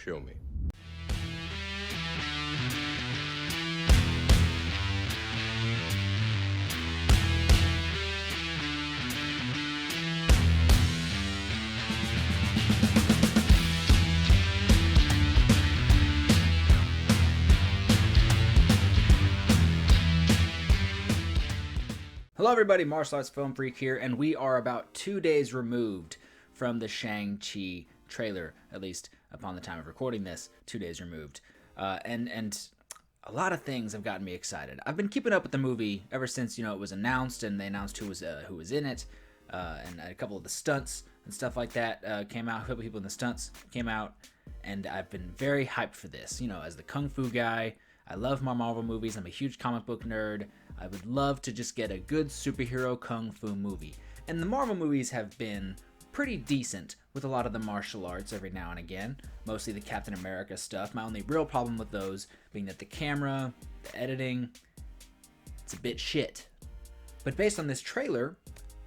kill me. Hello everybody, Martial Arts Film Freak here, and we are about 2 days removed from the Shang-Chi trailer, at least upon the time of recording this, 2 days removed. And a lot of things have gotten me excited. I've been keeping up with the movie ever since, it was announced, and they announced who was in it, and a couple of the stunts and stuff like that came out, a couple people in the stunts came out, and I've been very hyped for this. As the Kung Fu guy, I love my Marvel movies, I'm a huge comic book nerd. I would love to just get a good superhero kung fu movie. And the Marvel movies have been pretty decent with a lot of the martial arts every now and again, mostly the Captain America stuff. My only real problem with those being that the camera, the editing, it's a bit shit. But based on this trailer,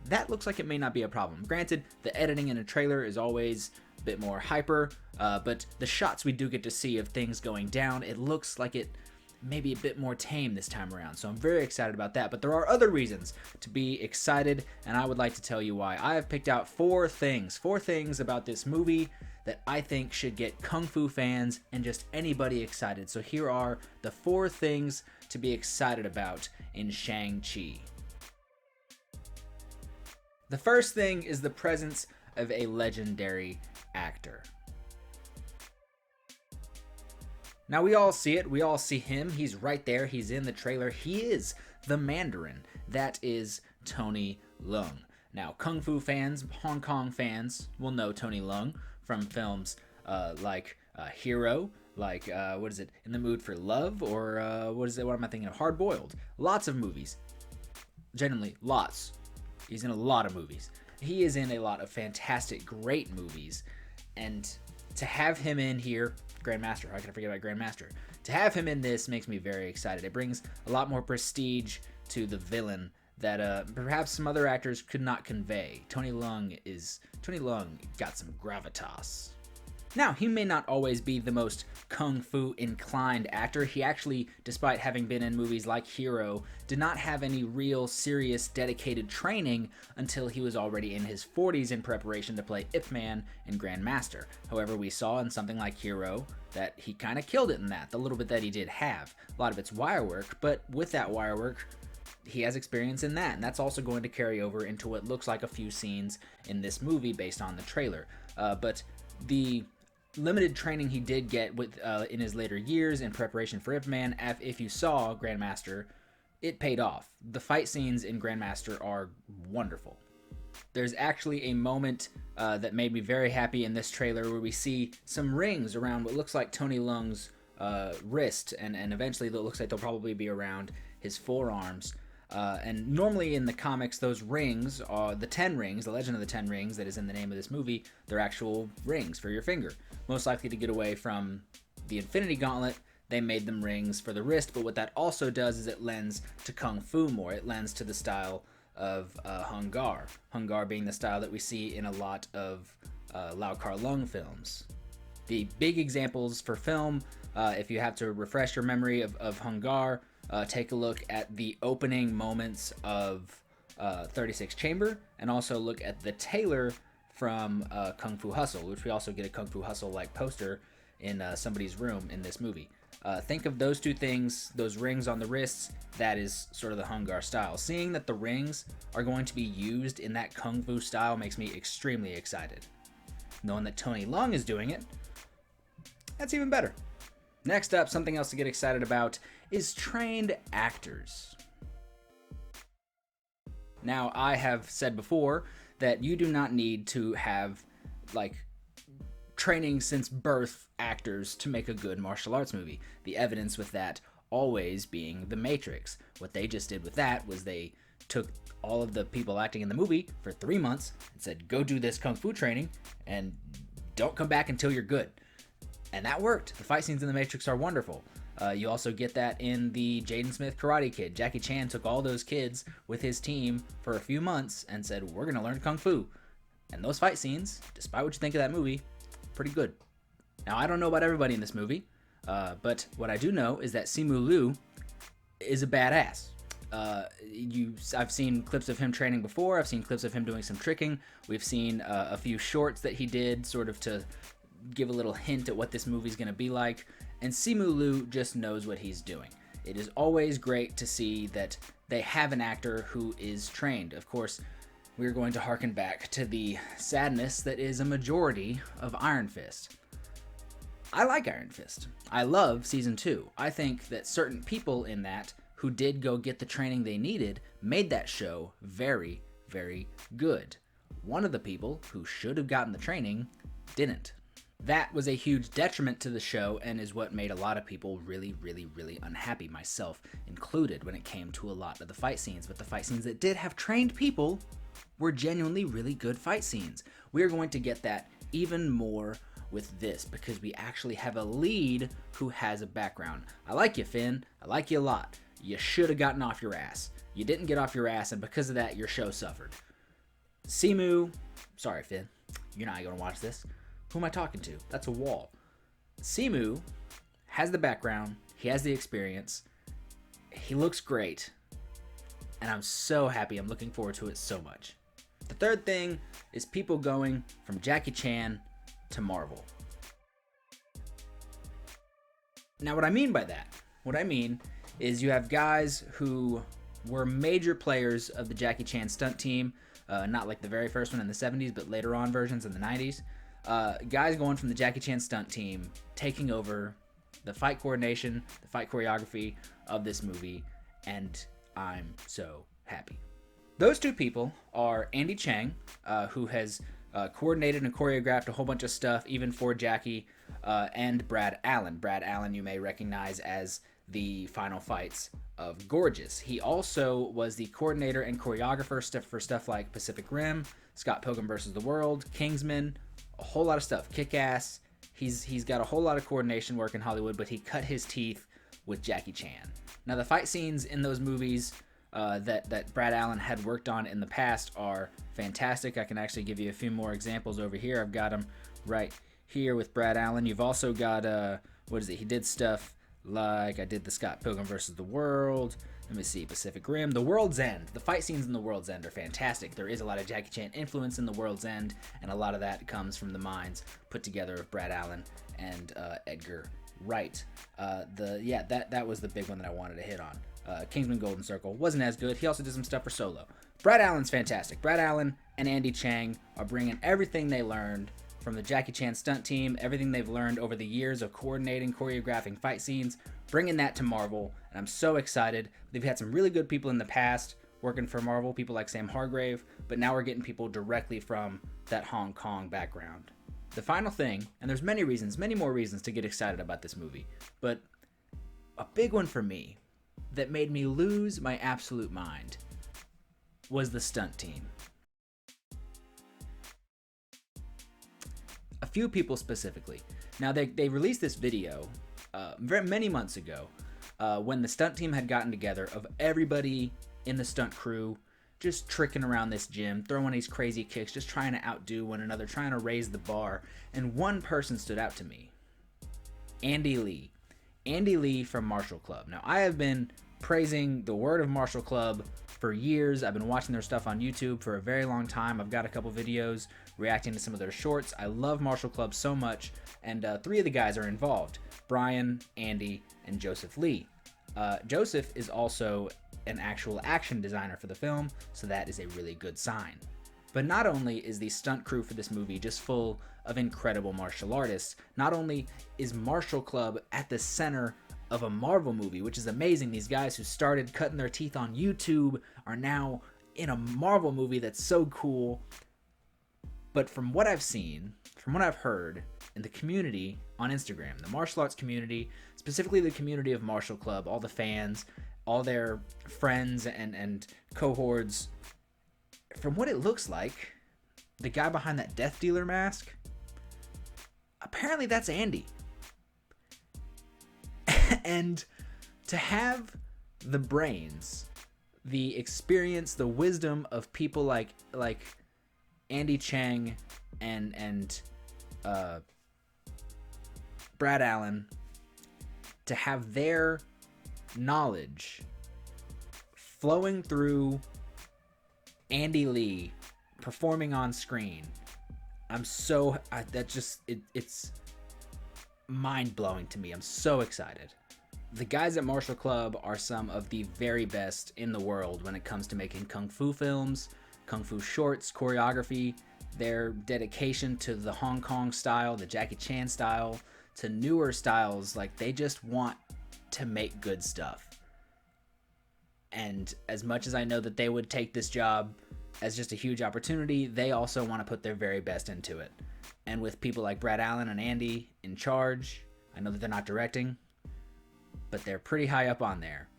that looks like it may not be a problem. Granted, the editing in a trailer is always a bit more hyper, but the shots we do get to see of things going down, it looks like it maybe a bit more tame this time around, so I'm very excited about that. But there are other reasons to be excited, and I would like to tell you why. I have picked out four things about this movie that I think should get Kung Fu fans and just anybody excited. So here are the 4 things to be excited about in Shang-Chi. The first thing is the presence of a legendary actor. Now, we all see it. We all see him. He's right there. He's in the trailer. He is the Mandarin. That is Tony Leung. Now, Kung Fu fans, Hong Kong fans will know Tony Leung from films like Hero, like, what is it, In the Mood for Love, or what am I thinking of? Hard Boiled. Lots of movies. Genuinely, lots. He's in a lot of movies. He is in a lot of fantastic, great movies. And to have him in here, Grandmaster, how can I forget about Grandmaster? To have him in this makes me very excited. It brings a lot more prestige to the villain that perhaps some other actors could not convey. Tony Leung got some gravitas. Now, he may not always be the most kung fu inclined actor. He actually, despite having been in movies like Hero, did not have any real serious dedicated training until he was already in his 40s in preparation to play Ip Man in Grandmaster. However, we saw in something like Hero that he kind of killed it in that, the little bit that he did have. A lot of it's wire work, but with that wire work, he has experience in that, and that's also going to carry over into what looks like a few scenes in this movie based on the trailer. But the limited training he did get with in his later years in preparation for Ip Man, if you saw Grandmaster, it paid off. The fight scenes in Grandmaster are wonderful. There's actually a moment that made me very happy in this trailer where we see some rings around what looks like Tony Leung's wrist, and eventually it looks like they'll probably be around his forearms. And normally in the comics, those rings are the 10 rings, the Legend of the 10 Rings that is in the name of this movie. They're actual rings for your finger. Most likely to get away from the Infinity Gauntlet, they made them rings for the wrist, but what that also does is it lends to Kung Fu more. It lends to the style of Hung Gar. Hung Gar being the style that we see in a lot of Lau Kar Leung films. The big examples for film, if you have to refresh your memory of Hung Gar, take a look at the opening moments of 36 Chamber, and also look at the tailor from Kung Fu Hustle, which we also get a Kung Fu Hustle-like poster in somebody's room in this movie. Think of those two things, those rings on the wrists, that is sort of the Hung Gar style. Seeing that the rings are going to be used in that Kung Fu style makes me extremely excited. Knowing that Tony Leung is doing it, that's even better. Next up, something else to get excited about is trained actors. Now, I have said before that you do not need to have, training since birth actors to make a good martial arts movie. The evidence with that always being The Matrix. What they just did with that was they took all of the people acting in the movie for 3 months and said, go do this kung fu training and don't come back until you're good. And that worked. The fight scenes in The Matrix are wonderful. You also get that in the Jaden Smith Karate Kid. Jackie Chan took all those kids with his team for a few months and said, we're going to learn kung fu. And those fight scenes, despite what you think of that movie, pretty good. Now, I don't know about everybody in this movie, but what I do know is that Simu Liu is a badass. I've seen clips of him training before. I've seen clips of him doing some tricking. We've seen a few shorts that he did sort of to give a little hint at what this movie's going to be like. And Simu Liu just knows what he's doing. It is always great to see that they have an actor who is trained. Of course, we're going to harken back to the sadness that is a majority of Iron Fist. I like Iron Fist. I love Season 2. I think that certain people in that who did go get the training they needed made that show very, very good. One of the people who should have gotten the training didn't. That was a huge detriment to the show and is what made a lot of people really, really, really unhappy, myself included, when it came to a lot of the fight scenes. But the fight scenes that did have trained people were genuinely really good fight scenes. We're going to get that even more with this because we actually have a lead who has a background. I like you, Finn. I like you a lot. You should have gotten off your ass. You didn't get off your ass, and because of that, your show suffered. Simu, sorry, Finn. You're not going to watch this. Who am I talking to? That's a wall. Simu has the background. He has the experience. He looks great. And I'm so happy. I'm looking forward to it so much. The third thing is people going from Jackie Chan to Marvel. Now, what I mean by that, is you have guys who were major players of the Jackie Chan stunt team, not like the very first one in the 70s, but later on versions in the 90s. Guys going from the Jackie Chan stunt team, taking over the fight coordination, the fight choreography of this movie, and I'm so happy. Those two people are Andy Chang, who has coordinated and choreographed a whole bunch of stuff, even for Jackie, and Brad Allen. Brad Allen you may recognize as the final fights of Gorgeous. He also was the coordinator and choreographer for stuff like Pacific Rim, Scott Pilgrim vs. the World, Kingsman, a whole lot of stuff. Kick-Ass. He's got a whole lot of coordination work in Hollywood, but he cut his teeth with Jackie Chan. Now, the fight scenes in those movies that Brad Allen had worked on in the past are fantastic. I can actually give you a few more examples over here. I've got them right here with Brad Allen. You've also got, he did stuff like, I did the Scott Pilgrim vs. the World. Let me see, Pacific Rim, The World's End. The fight scenes in The World's End are fantastic. There is a lot of Jackie Chan influence in The World's End, and a lot of that comes from the minds put together of Brad Allen and Edgar Wright. That was the big one that I wanted to hit on. Kingsman Golden Circle wasn't as good. He also did some stuff for Solo. Brad Allen's fantastic. Brad Allen and Andy Chang are bringing everything they learned from the Jackie Chan stunt team, everything they've learned over the years of coordinating, choreographing fight scenes, bringing that to Marvel, and I'm so excited. They've had some really good people in the past working for Marvel, people like Sam Hargrave, but now we're getting people directly from that Hong Kong background. The final thing, and there's many more reasons to get excited about this movie, but a big one for me that made me lose my absolute mind was the stunt team. A few people specifically. Now, they released this video many months ago when the stunt team had gotten together of everybody in the stunt crew just tricking around this gym, throwing these crazy kicks, just trying to outdo one another, trying to raise the bar. And one person stood out to me. Andy Lee. Andy Lee from Martial Club. Now, I have been praising the word of Martial Club for years. I've been watching their stuff on YouTube for a very long time. I've got a couple videos reacting to some of their shorts. I love Martial Club so much, and three of the guys are involved: Brian, Andy, and Joseph Lee. Joseph is also an actual action designer for the film, so that is a really good sign. But not only is the stunt crew for this movie just full of incredible martial artists, not only is Martial Club at the center of a Marvel movie, which is amazing. These guys who started cutting their teeth on YouTube are now in a Marvel movie that's so cool. But from what I've seen, from what I've heard in the community on Instagram, the martial arts community, specifically the community of Martial Club, all the fans, all their friends and cohorts, from what it looks like, the guy behind that Death Dealer mask, apparently that's Andy. And to have the brains, the experience, the wisdom of people like Andy Chang and Brad Allen, to have their knowledge flowing through Andy Lee performing on screen. It's mind-blowing to me. I'm so excited. The guys at Martial Club are some of the very best in the world when it comes to making kung fu films, kung fu shorts, choreography. Their dedication to the Hong Kong style, the Jackie Chan style, to newer styles, like they just want to make good stuff. And as much as I know that they would take this job as just a huge opportunity, they also want to put their very best into it. And with people like Brad Allen and Andy in charge, I know that they're not directing, but they're pretty high up on there.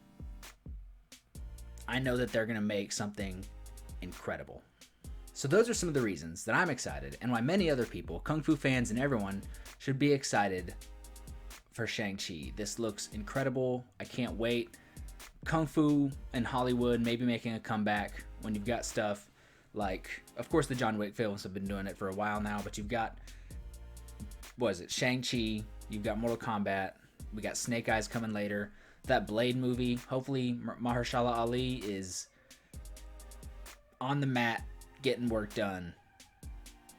I know that they're going to make something incredible. So those are some of the reasons that I'm excited, and why many other people, kung fu fans and everyone, should be excited for Shang-Chi. This looks incredible. I can't wait. Kung fu in Hollywood maybe making a comeback when you've got stuff like, of course, the John Wick films have been doing it for a while now, but you've got, Shang-Chi, you've got Mortal Kombat, we got Snake Eyes coming later, that Blade movie, hopefully Mahershala Ali is on the mat getting work done,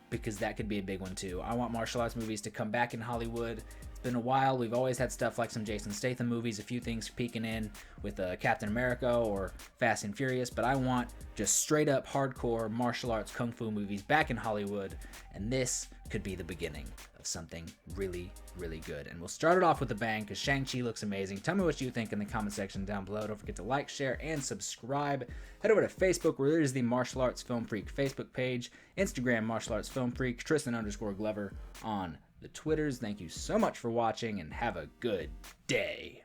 because that could be a big one too. I want martial arts movies to come back in Hollywood. It's been a while. We've always had stuff like some Jason Statham movies, a few things peeking in with Captain America or Fast and Furious, but I want just straight up hardcore martial arts kung fu movies back in Hollywood, and this could be the beginning of something really, really good. And we'll start it off with a bang, because Shang-Chi looks amazing. Tell me what you think in the comment section down below. Don't forget to like, share, and subscribe. Head over to Facebook, where there's the Martial Arts Film Freak Facebook page, Instagram, Martial Arts Film Freak, Tristan_Glover on the Twitters. Thank you so much for watching, and have a good day.